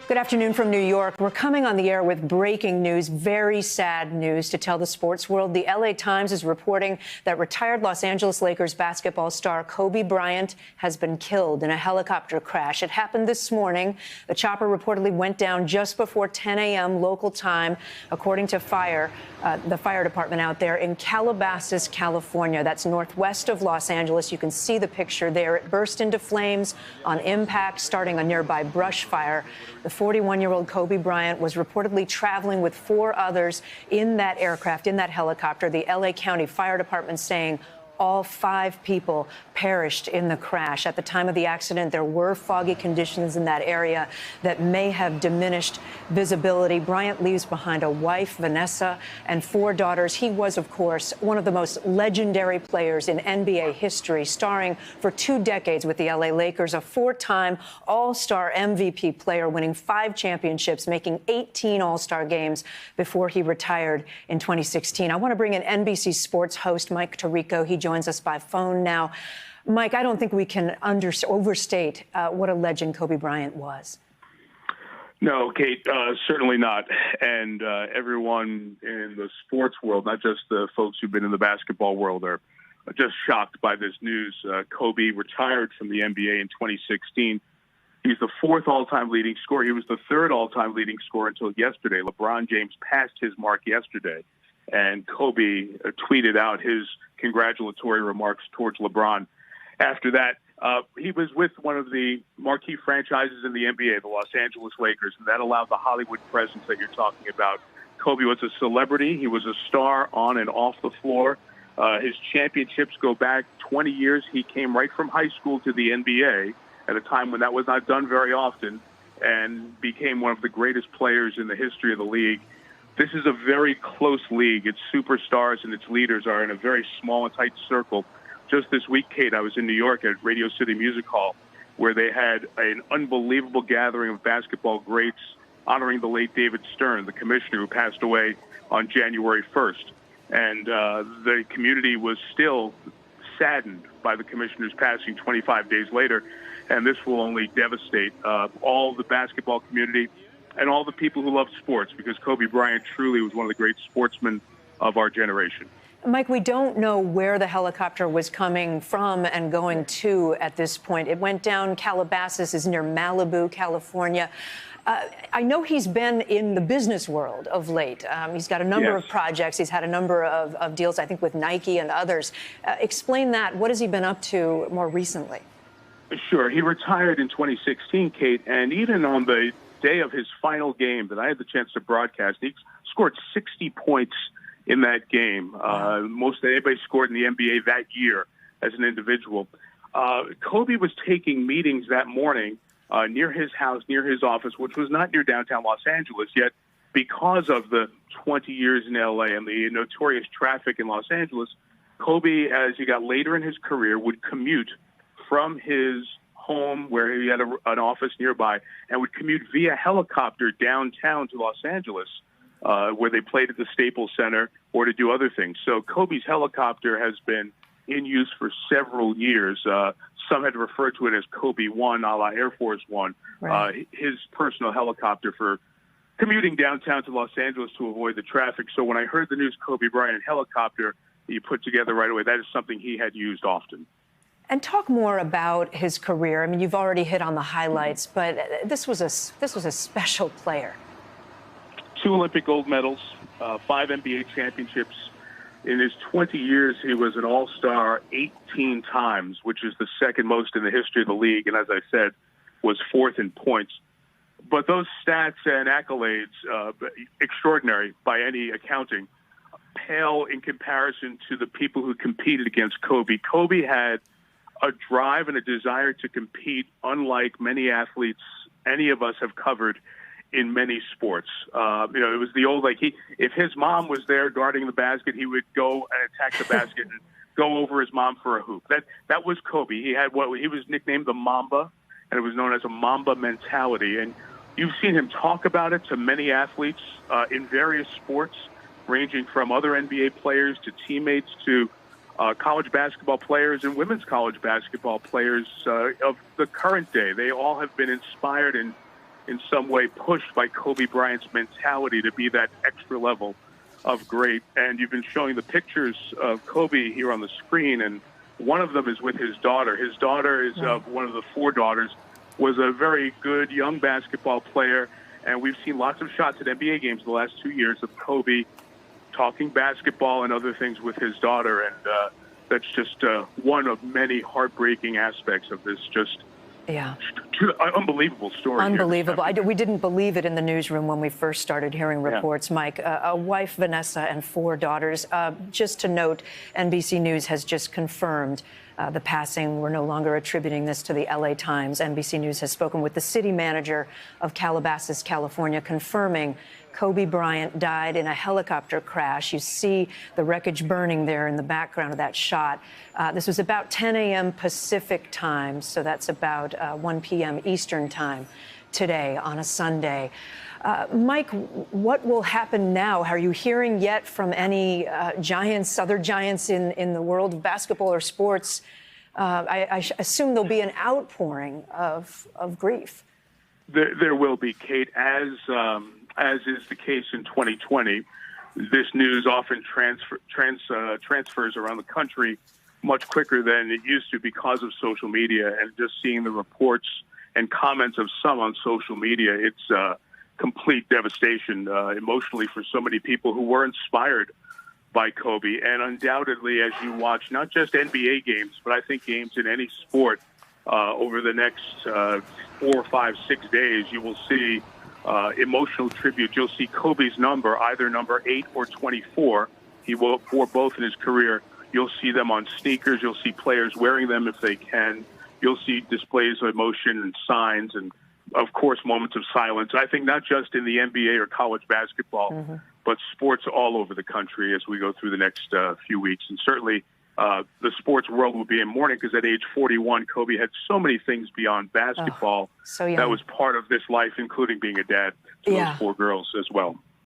Good afternoon from New York. We're coming on the air with breaking news, very sad news to tell the sports world. The LA Times is reporting that retired Los Angeles Lakers basketball star Kobe Bryant has been killed in a helicopter crash. It happened this morning. The chopper reportedly went down just before 10 a.m. local time, according to the fire department out there in Calabasas, California. That's northwest of Los Angeles. You can see the picture there. It burst into flames on impact, starting a nearby brush fire. The 41-year-old Kobe Bryant was reportedly traveling with 4 others in that aircraft, in that helicopter. The L.A. County Fire Department saying all 5 people perished in the crash. At the time of the accident, there were foggy conditions in that area that may have diminished visibility. Bryant leaves behind a wife, Vanessa, and 4 daughters. He was, of course, one of the most legendary players in NBA history, starring for 2 decades with the LA Lakers, a 4-time All-Star MVP player, winning 5 championships, making 18 All-Star games before he retired in 2016. I want to bring in NBC Sports host Mike Tirico. He joins us by phone now. Mike, I don't think we can overstate what a legend Kobe Bryant was. No, Kate, certainly not. And everyone in the sports world, not just the folks who've been in the basketball world, are just shocked by this news. Kobe retired from the NBA in 2016. He's the 4th all-time leading scorer. He was the 3rd all-time leading scorer until yesterday. LeBron James passed his mark yesterday. And Kobe tweeted out his congratulatory remarks towards LeBron. After that, he was with one of the marquee franchises in the NBA, the Los Angeles Lakers, and that allowed the Hollywood presence that you're talking about. Kobe was a celebrity. He was a star on and off the floor. His championships go back 20 years. He came right from high school to the NBA at a time when that was not done very often, and became one of the greatest players in the history of the league. This is a very close league. Its superstars and its leaders are in a very small and tight circle. Just this week, Kate, I was in New York at Radio City Music Hall, where they had an unbelievable gathering of basketball greats honoring the late David Stern, the commissioner who passed away on January 1st. And the community was still saddened by the commissioner's passing 25 days later. And this will only devastate all the basketball community and all the people who love sports, because Kobe Bryant truly was one of the great sportsmen of our generation. Mike, we don't know where the helicopter was coming from and going to at this point. It went down. Calabasas is near Malibu, California. I know he's been in the business world of late. He's got a number of projects. He's had a number of deals, I think, with Nike and others. Explain that. What has he been up to more recently? Sure. He retired in 2016, Kate, and even on the day of his final game that I had the chance to broadcast, he scored 60 points in that game. Most that anybody scored in the NBA that year as an individual. Kobe was taking meetings that morning near his house, near his office, which was not near downtown Los Angeles, yet because of the 20 years in LA and the notorious traffic in Los Angeles, Kobe, as he got later in his career, would commute from his home, where he had an office nearby, and would commute via helicopter downtown to Los Angeles, where they played at the Staples Center, or to do other things. So Kobe's helicopter has been in use for several years. Some had referred to it as Kobe One, a la Air Force One, right. His personal helicopter for commuting downtown to Los Angeles to avoid the traffic. So when I heard the news Kobe Bryant helicopter you put together right away, that is something he had used often. And talk more about his career. I mean, you've already hit on the highlights, but this was a special player. 2 Olympic gold medals, 5 NBA championships. In his 20 years, he was an all-star 18 times, which is the second most in the history of the league, and as I said, was 4th in points. But those stats and accolades, extraordinary by any accounting, pale in comparison to the people who competed against Kobe. Kobe had a drive and a desire to compete unlike many athletes any of us have covered in many sports. It was the old, if his mom was there guarding the basket, he would go and attack the basket and go over his mom for a hoop. That was Kobe. He had what he was nicknamed the Mamba, and it was known as a Mamba mentality. And you've seen him talk about it to many athletes in various sports, ranging from other NBA players to teammates to college basketball players and women's college basketball players of the current day. They all have been inspired and in some way pushed by Kobe Bryant's mentality to be that extra level of great. And you've been showing the pictures of Kobe here on the screen, and one of them is with his daughter. His daughter is one of the four daughters, was a very good young basketball player, and we've seen lots of shots at NBA games the last 2 years of Kobe talking basketball and other things with his daughter, and that's just one of many heartbreaking aspects of this unbelievable story. Unbelievable. We didn't believe it in the newsroom when we first started hearing reports, Mike. A wife, Vanessa, and four daughters. Just to note, NBC News has just confirmed the passing. We're no longer attributing this to the LA Times. NBC News has spoken with the city manager of Calabasas, California, confirming Kobe Bryant died in a helicopter crash. You see the wreckage burning there in the background of that shot. This was about 10 a.m. Pacific time, so that's about 1 p.m. Eastern time today on a Sunday. Mike, what will happen now? Are you hearing yet from any giants, other giants in the world of basketball or sports? I assume there'll be an outpouring of grief. There will be, Kate, as is the case in 2020. This news often transfers around the country much quicker than it used to because of social media, and just seeing the reports and comments of some on social media, it's complete devastation emotionally for so many people who were inspired by Kobe. And undoubtedly, as you watch not just NBA games, but I think games in any sport over the next 4, 5, 6 days, you will see emotional tribute. You'll see Kobe's number, either number 8 or 24. He wore both in his career. You'll see them on sneakers. You'll see players wearing them if they can. You'll see displays of emotion and signs and, of course, moments of silence. I think not just in the NBA or college basketball, but sports all over the country as we go through the next few weeks. And certainly the sports world will be in mourning because at age 41, Kobe had so many things beyond basketball so young. That was part of this life, including being a dad to those four girls as well.